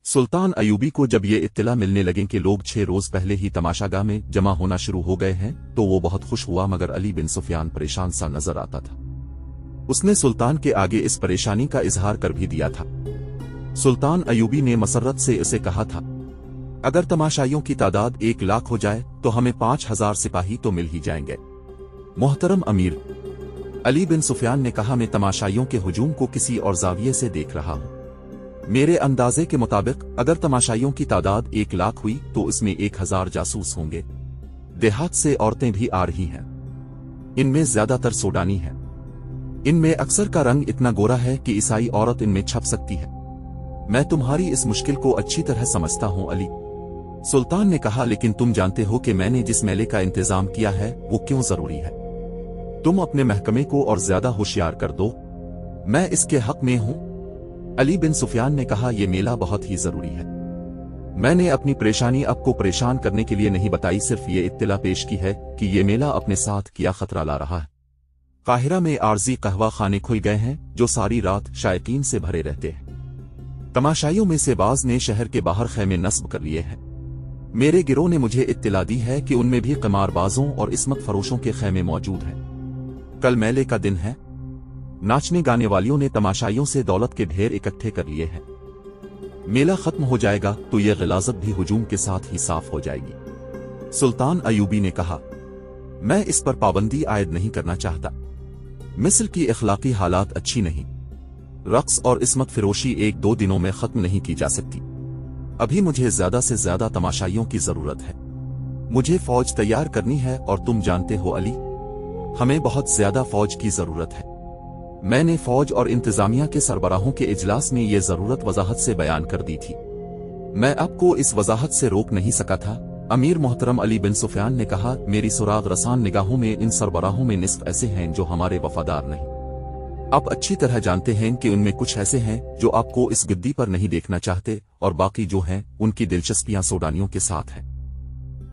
सुल्तान अयूबी को जब ये इत्तला मिलने लगे कि लोग 6 रोज पहले ही तमाशागाह में जमा होना शुरू हो गए हैं तो वो बहुत खुश हुआ, मगर अली बिन सुफियान परेशान सा नजर आता था। उसने सुल्तान के आगे इस परेशानी का इजहार कर भी दिया था। सुल्तान अयूबी ने मसर्रत से इसे कहा था, अगर तमाशाइयों की तादाद 1 लाख हो जाए तो हमें 5000 सिपाही तो मिल ही जाएंगे। मोहतरम अमीर, अली बिन सुफियान ने कहा, मैं तमाशाइयों के हुजूम को किसी और जाविये से देख रहा हूं। मेरे अंदाजे के मुताबिक अगर तमाशाइयों की तादाद 1 लाख हुई तो इसमें 1000 जासूस होंगे। देहात से औरतें भी आ रही हैं। इनमें ज्यादातर सूडानी हैं। इनमें अक्सर का रंग इतना गोरा है कि ईसाई औरत इनमें छप सकती है। मैं तुम्हारी इस मुश्किल को अच्छी तरह समझता हूं अली। सुल्तान ने कहा, लेकिन तुम जानते हो कि मैंने जिस मेले का इंतजाम किया है वो क्यों जरूरी है। तुम अपने महकमे को और ज्यादा होशियार कर दो, मैं इसके हक में हूं। अली बिन सुफियान ने कहा, यह मेला बहुत ही जरूरी है। मैंने अपनी परेशानी आपको परेशान करने के लिए नहीं बताई, सिर्फ ये इत्तला पेश की है कि ये मेला अपने साथ क्या खतरा ला रहा है। काहिरा में आरजी कहवा खाने खुल गए हैं जो सारी रात शायकीन से भरे रहते हैं। तमाशाइयों में से बाज ने शहर के बाहर खैमे नस्ब कर लिए हैं। मेरे गिरोह ने मुझे इत्तला दी है कि उनमें भी कमारबाजों और इस्मत फरोशों के खैमे मौजूद हैं। कल मेले का दिन है। नाचने गाने वालियों ने तमाशाइयों से दौलत के ढेर इकट्ठे कर लिए हैं। मेला खत्म हो जाएगा तो यह गिलाजत भी हुजूम के साथ ही साफ हो जाएगी। सुल्तान अयूबी ने कहा, मैं इस पर पाबंदी आयद नहीं करना चाहता। मिस्र की इखलाकी हालात अच्छी नहीं। रक्स और इस्मत फिरोशी 1-2 दिनों में खत्म नहीं की जा सकती। अभी मुझे ज्यादा से ज्यादा तमाशाइयों की जरूरत है। मुझे फौज तैयार करनी है और तुम जानते हो अली, हमें बहुत ज्यादा फौज की जरूरत है। मैंने फौज और इंतजामिया के सरबराहों के इजलास में यह जरूरत वजाहत से बयान कर दी थी। मैं आपको इस वजाहत से रोक नहीं सका था। अमीर मोहतरम अली बिन सुफियान ने कहा, मेरी सुराग रसान निगाहों में इन सरबराहों में निस्फ ऐसे हैं जो हमारे वफादार नहीं। आप अच्छी तरह जानते हैं कि उनमें कुछ ऐसे हैं जो आपको इस गद्दी पर नहीं देखना चाहते और बाकी जो हैं उनकी दिलचस्पियां सोडानियों के साथ हैं।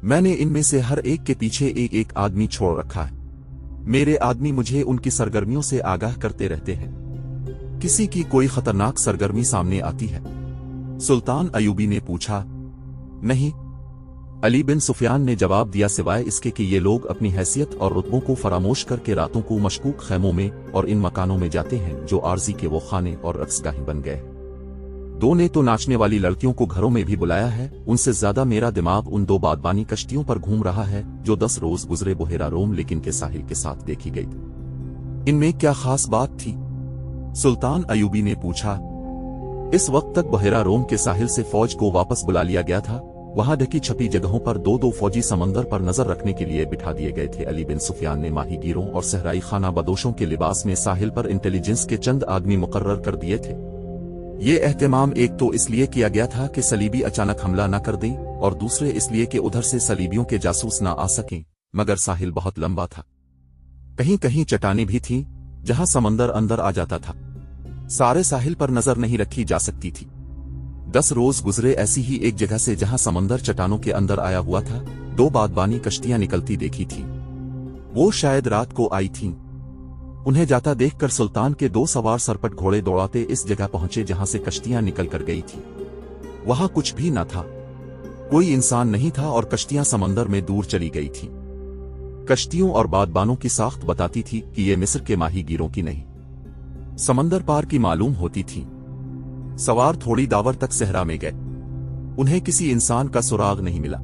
मैंने इनमें से हर एक के पीछे एक एक आदमी छोड़ रखा है। मेरे आदमी मुझे उनकी सरगर्मियों से आगाह करते रहते हैं। किसी की कोई खतरनाक सरगर्मी सामने आती है? सुल्तान अयूबी ने पूछा। नहीं, अली बिन सुफियान ने जवाब दिया, सिवाय इसके कि ये लोग अपनी हैसियत और रुतबों को फरामोश करके रातों को मशकूक खैमों में और इन मकानों में जाते हैं जो आरजी के वो खाने और रक्सगाहें बन गए। 2 ने तो नाचने वाली लड़कियों को घरों में भी बुलाया है। उनसे ज्यादा मेरा दिमाग उन 2 बादबानी कश्तियों पर घूम रहा है जो 10 रोज गुजरे बुहेरा रोम लेकिन के साहिल के साथ देखी गई। इनमें क्या खास बात थी? सुल्तान अयूबी ने पूछा। इस वक्त तक बुहेरा रोम के साहिल से फौज को वापस बुला लिया गया था। वहां ढकी छपी जगहों पर 2-2 फौजी समंदर पर नजर रखने के लिए बिठा दिए गए थे। अली बिन सुफियान ने माहीगीरों और सहराई खाना बदोशों के लिबास में साहिल पर इंटेलिजेंस के चंद आदमी मुकर्रर कर दिए थे। ये एहतमाम एक तो इसलिए किया गया था कि सलीबी अचानक हमला न कर दें और दूसरे इसलिए कि उधर से सलीबियों के जासूस न आ सकें। मगर साहिल बहुत लंबा था। कहीं कहीं चट्टानें भी थीं जहां समंदर अंदर आ जाता था। सारे साहिल पर नजर नहीं रखी जा सकती थी। 10 रोज गुजरे ऐसी ही एक जगह से जहां समंदर चट्टानों के अंदर आया हुआ था। 2 बादबानी कश्तियां निकलती देखी थी। वो शायद रात को आई थीं। उन्हें जाता देखकर सुल्तान के 2 सवार सरपट घोड़े दौड़ाते इस जगह पहुंचे जहां से कश्तियां निकल कर गई थी। वहां कुछ भी न था, कोई इंसान नहीं था और कश्तियां समंदर में दूर चली गई थीं। कश्तियों और बादबानों की साख्त बताती थी कि ये मिस्र के माहीगीरों की नहीं, समंदर पार की मालूम होती थी। सवार थोड़ी दावर तक सहरा में गए। उन्हें किसी इंसान का सुराग नहीं मिला।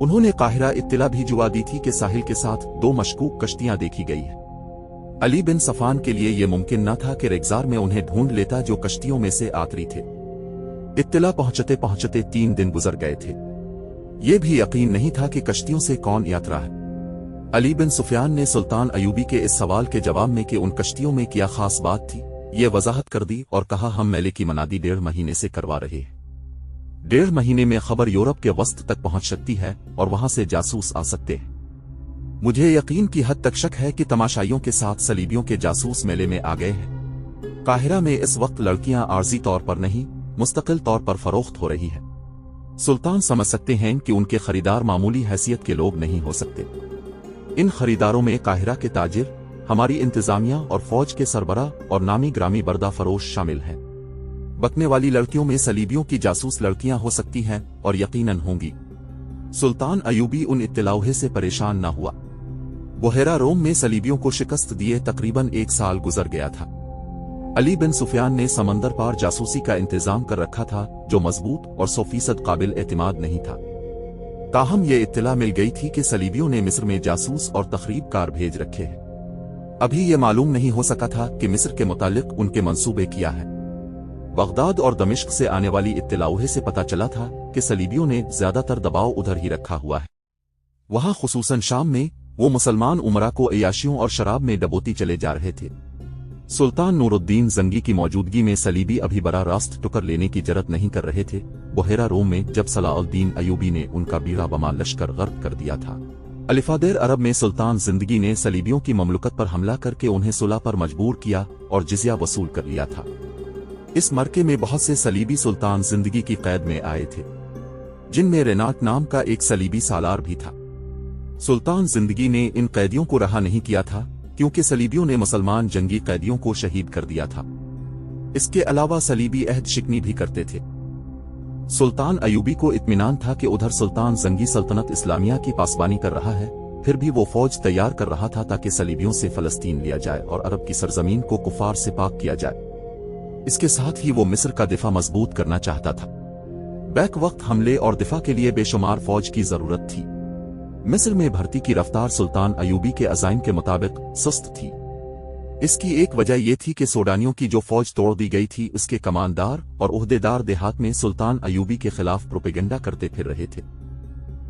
उन्होंने काहिरा इत्तला भी जुआ दी थी कि साहिल के साथ 2 मशकूक कश्तियां देखी गई हैं। अली बिन सफान के लिए यह मुमकिन न था कि रेगजार में उन्हें ढूंढ लेता जो कश्तियों में से आतरी थे। इत्तला पहुंचते पहुंचते 3 दिन गुजर गए थे। यह भी यकीन नहीं था कि कश्तियों से कौन यात्रा है। अली बिन सुफियान ने सुल्तान अयूबी के इस सवाल के जवाब में कि उन कश्तियों में क्या खास बात थी ये वजाहत कर दी और कहा, हम मेले की मनादी 1.5 महीने से करवा रहे हैं। 1.5 महीने में खबर यूरोप के वस्त तक पहुंच सकती है और वहां से जासूस आ सकते हैं। मुझे यकीन की हद तक शक है कि तमाशाइयों के साथ सलीबियों के जासूस मेले में आ गए हैं। काहिरा में इस वक्त लड़कियां आर्जी तौर पर नहीं, मुस्तकिल तौर पर फरोख्त हो रही है। सुल्तान समझ सकते हैं कि उनके खरीदार मामूली हैसियत के लोग नहीं हो सकते। इन खरीदारों में काहिरा के ताजिर, हमारी इंतजामिया और फौज के सरबराह और नामी ग्रामी बर्दा फरोश शामिल हैं। बकने वाली लड़कियों में सलीबियों की जासूस लड़कियां हो सकती हैं और यकीनन होंगी। सुल्तान अयूबी उन इत्तलाओं से परेशान न हुआ। बुहेरा रोम में सलीबियों को शिकस्त दिए तकरीबन 1 साल गुजर गया था। अली बिन सुफियान ने समंदर पार जासूसी का इंतजाम कर रखा था, जो मजबूत और 100% काबिल एतमाद नहीं था। ताहम ये इत्तला मिल गई थी कि सलीबियों ने मिस्र में जासूस और तखरीबकार भेज रखे हैं। अभी ये मालूम नहीं हो सका था कि मिस्र के मुतालिक उनके मंसूबे क्या है। बगदाद और दमिश्क से आने वाली इत्तलाओं से पता चला था कि सलीबियों ने ज्यादातर दबाव उधर ही रखा हुआ है। वहां खुसूसन शाम में वो मुसलमान उमरा को अयाशियों और शराब में डबोती चले जा रहे थे। सुल्तान नूरुद्दीन जंगी की मौजूदगी में सलीबी अभी बड़ा रास्त टुकर लेने की जरत नहीं कर रहे थे। बुहेरा रोम में जब सलाउद्दीन अयूबी ने उनका बीरा बमा लश्कर गर्क कर दिया था, अलिफादेर अरब में सुल्तान जिंदगी ने सलीबियों की ममलुकत पर हमला करके उन्हें सुलह पर मजबूर किया और जिजिया वसूल कर लिया था। इस मरके में बहुत से सलीबी सुल्तान जिंदगी की कैद में आए थे, जिनमें रेनाट नाम का एक सलीबी सालार भी था। सुल्तान जिंदगी ने इन कैदियों को रहा नहीं किया था, क्योंकि सलीबियों ने मुसलमान जंगी कैदियों को शहीद कर दिया था। इसके अलावा सलीबी अहद शिकनी भी करते थे। सुल्तान अयूबी को इत्मीनान था कि उधर सुल्तान जंगी सल्तनत इस्लामिया की पासबानी कर रहा है, फिर भी वो फौज तैयार कर रहा था ताकि सलीबियों से फलस्तीन लिया जाए और अरब की सरजमीन को कुफार से पाक किया जाए। इसके साथ ही वो मिस्र का दिफा मजबूत करना चाहता था। बैक वक्त हमले और दिफा के लिए बेशुमार फौज की जरूरत थी। मिस्र में भर्ती की रफ्तार सुल्तान अयूबी के अज़ाइम के मुताबिक सुस्त थी। इसकी एक वजह यह थी कि सोडानियों की जो फौज तोड़ दी गई थी, उसके कमांडर और ओहदेदार देहात में सुल्तान अयूबी के खिलाफ प्रोपेगेंडा करते फिर रहे थे।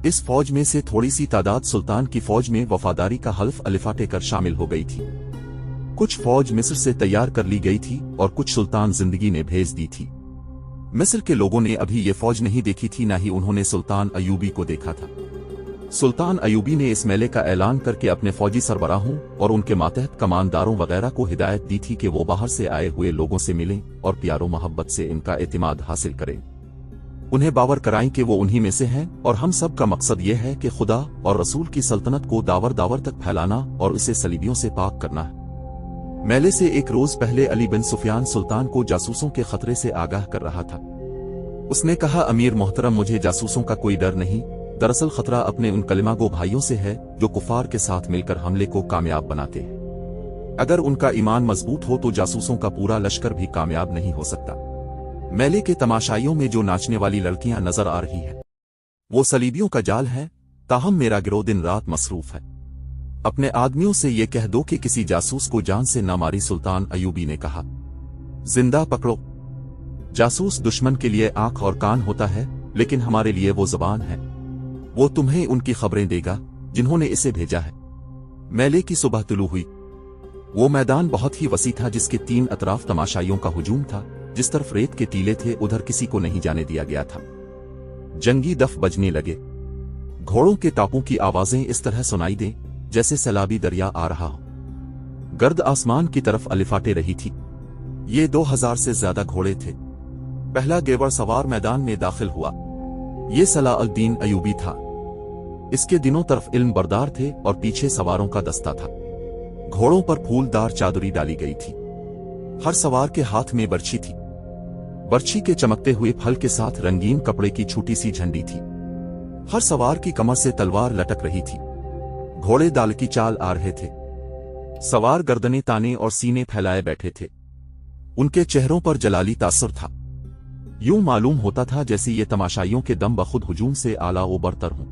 इस फौज में से थोड़ी सी तादाद सुल्तान की फौज में वफादारी का हल्फ अलिफाटे कर शामिल हो गई थी। कुछ फौज मिस्र से तैयार कर ली गई थी और कुछ सुल्तान जिंदगी ने भेज दी थी। मिस्र के लोगों ने अभी ये फौज नहीं देखी थी, न ही उन्होंने सुल्तान अयूबी को देखा था। सुल्तान अयूबी ने इस मेले का ऐलान करके अपने फौजी सरबराहों और उनके मातहत कमांडरों वगैरह को हिदायत दी थी कि वो बाहर से आए हुए लोगों से मिलें और प्यारो मोहब्बत से इनका एतमाद हासिल करें। उन्हें बावर कराएं कि वो उन्हीं में से हैं और हम सब का मकसद ये है कि खुदा और रसूल की सल्तनत को दावर दावर तक फैलाना और इसे सलीबियों से पाक करना है। मेले से एक रोज पहले अली बिन सुफियान सुल्तान को जासूसों के खतरे से आगाह कर रहा था। उसने कहा, अमीर मोहतरम, मुझे जासूसों का कोई डर नहीं। दरअसल खतरा अपने उन कलिमागो भाइयों से है जो कुफार के साथ मिलकर हमले को कामयाब बनाते हैं। अगर उनका ईमान मजबूत हो तो जासूसों का पूरा लश्कर भी कामयाब नहीं हो सकता। मेले के तमाशाइयों में जो नाचने वाली लड़कियां नजर आ रही हैं, वो सलीबियों का जाल है। ताहम मेरा गिरोह दिन रात मसरूफ है। अपने आदमियों से ये कह दो कि किसी जासूस को जान से न मारी। सुल्तान अयूबी ने कहा, जिंदा पकड़ो। जासूस दुश्मन के लिए आंख और कान होता है, लेकिन हमारे लिए वो जुबान है। वो तुम्हें उनकी खबरें देगा जिन्होंने इसे भेजा है। मेले की सुबह तुलू हुई। वो मैदान बहुत ही वसी था, जिसके 3 अतराफ तमाशाइयों का हुजूम था। जिस तरफ रेत के टीले थे उधर किसी को नहीं जाने दिया गया था। जंगी दफ बजने लगे। घोड़ों के टापों की आवाजें इस तरह सुनाई दें जैसे सैलाबी दरिया आ रहा हो। गर्द आसमान की तरफ अलिफाटे रही थी। ये 2000 से ज्यादा घोड़े थे। पहला गेवर सवार मैदान में दाखिल हुआ। ये सलाउद्दीन अयूबी था। इसके दिनों तरफ इल्म बरदार थे और पीछे सवारों का दस्ता था। घोड़ों पर फूलदार चादरी डाली गई थी। हर सवार के हाथ में बर्छी थी। बर्छी के चमकते हुए फल के साथ रंगीन कपड़े की छोटी सी झंडी थी। हर सवार की कमर से तलवार लटक रही थी। घोड़े दाल की चाल आ रहे थे। सवार गर्दनें ताने और सीने फैलाए बैठे थे। उनके चेहरों पर जलाली तासुर था। यूं मालूम होता था जैसे ये तमाशाइयों के दम बखुद हुजूम से आला ओ बरतर हों।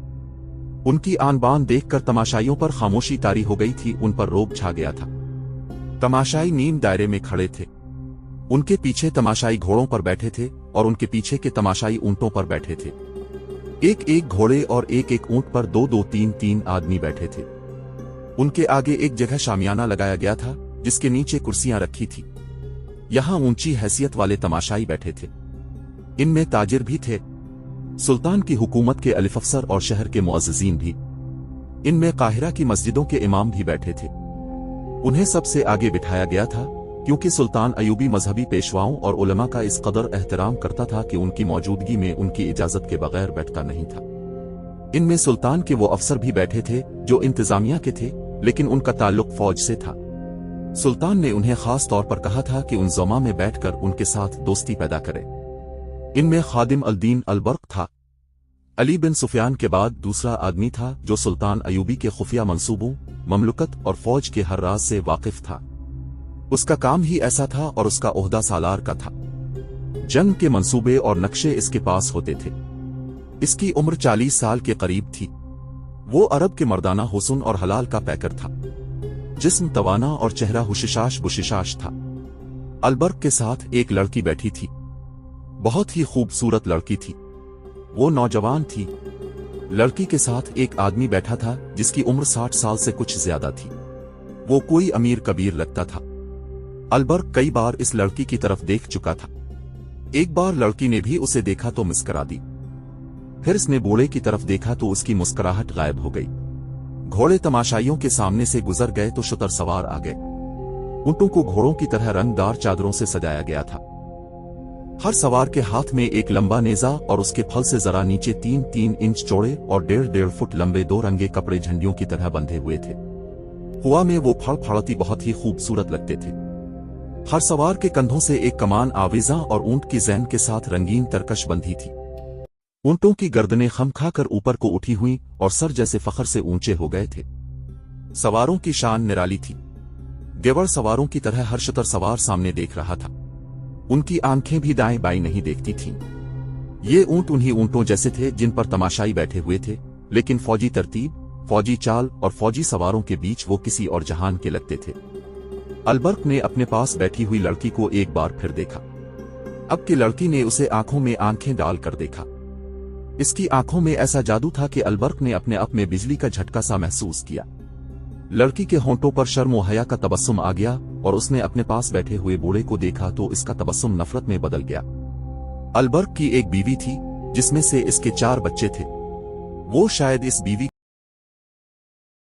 उनकी आन बान देखकर तमाशाइयों पर खामोशी तारी हो गई थी। उन पर रोब छा गया था। तमाशाई नीम दायरे में खड़े थे। उनके पीछे तमाशाई घोड़ों पर बैठे थे और उनके पीछे के तमाशाई ऊंटों पर बैठे थे। एक एक घोड़े और एक एक ऊंट पर 2-2, 3-3 आदमी बैठे थे। उनके आगे एक जगह शामियाना लगाया गया था, जिसके नीचे कुर्सियां रखी थी। यहां ऊंची हैसियत वाले तमाशाई बैठे थे। इनमें ताजिर भी थे, सुल्तान की हुकूमत के अलिफ अफसर और शहर के मुअज्जिजीन भी। इनमें काहिरा की मस्जिदों के इमाम भी बैठे थे। उन्हें सबसे आगे बिठाया गया था, क्योंकि सुल्तान अयूबी मजहबी पेशवाओं और उलमा का इस कदर एहतराम करता था कि उनकी मौजूदगी में उनकी इजाजत के बगैर बैठता नहीं था। इनमें सुल्तान के वो अफसर भी बैठे थे जो इंतजामिया के थे, लेकिन उनका ताल्लुक फौज से था। सुल्तान ने उन्हें खास तौर पर कहा था कि उन ज़मा में बैठकर उनके साथ दोस्ती पैदा करें। इनमें खादिम अल-दीन अल-बर्क था। अली बिन सुफियान के बाद दूसरा आदमी था जो सुल्तान अयूबी के खुफिया मंसूबों, ममलुकत और फौज के हर राज से वाकिफ था। उसका काम ही ऐसा था और उसका ओहदा सालार का था। जंग के मंसूबे और नक्शे इसके पास होते थे। इसकी उम्र 40 साल के करीब थी। वो अरब के मर्दाना हुस्न और हलाल का पैकर था। जिस्म तवाना और चेहरा हुशिशाश बुशिशाश था। अलबर्क के साथ एक लड़की बैठी थी। बहुत ही खूबसूरत लड़की थी। वो नौजवान थी। लड़की के साथ एक आदमी बैठा था जिसकी उम्र 60 साल से कुछ ज्यादा थी। वो कोई अमीर कबीर लगता था। अलबर्क कई बार इस लड़की की तरफ देख चुका था। एक बार लड़की ने भी उसे देखा तो मुस्करा दी। फिर इसने बूढ़े की तरफ देखा तो उसकी मुस्कुराहट गायब हो गई। घोड़े तमाशाइयों के सामने से गुजर गए तो शुतर सवार आ गए। ऊंटों को घोड़ों की तरह रंगदार चादरों से सजाया गया था। हर सवार के हाथ में एक लंबा नेजा और उसके फल से जरा नीचे 3-3 इंच चौड़े और 1.5 फुट लंबे 2 रंगे कपड़े झंडियों की तरह बंधे हुए थे। हुआ में वो फड़फड़ाती बहुत ही खूबसूरत लगते थे। हर सवार के कंधों से एक कमान आवीजा और ऊंट की जैन के साथ रंगीन तरकश बंधी थी। ऊंटों की गर्दनें खम खाकर ऊपर को उठी हुई और सर जैसे फखर से ऊंचे हो गए थे। सवारों की शान निराली थी। गेवड़ सवारों की तरह हर शुतर सवार सामने देख रहा था। उनकी आंखें भी दाएं बाएं नहीं देखती थीं। ये ऊंट उन्हीं ऊंटों जैसे थे जिन पर तमाशाई बैठे हुए थे, लेकिन फौजी तरतीब, फौजी चाल और फौजी सवारों के बीच वो किसी और जहान के लगते थे। अलबर्क ने अपने पास बैठी हुई लड़की को एक बार फिर देखा। अब की लड़की ने उसे आंखों में आंखें डालकर देखा। इसकी आंखों में ऐसा जादू था कि अलबर्क ने अपने आप में बिजली का झटका सा महसूस किया। लड़की के होंठों पर शर्म व हया का तबस्सुम आ गया और उसने अपने पास बैठे हुए बूढ़े को देखा तो इसका तबस्सुम नफरत में बदल गया। अलबर्क की एक बीवी थी जिसमें से इसके 4 बच्चे थे। वो शायद इस बीवी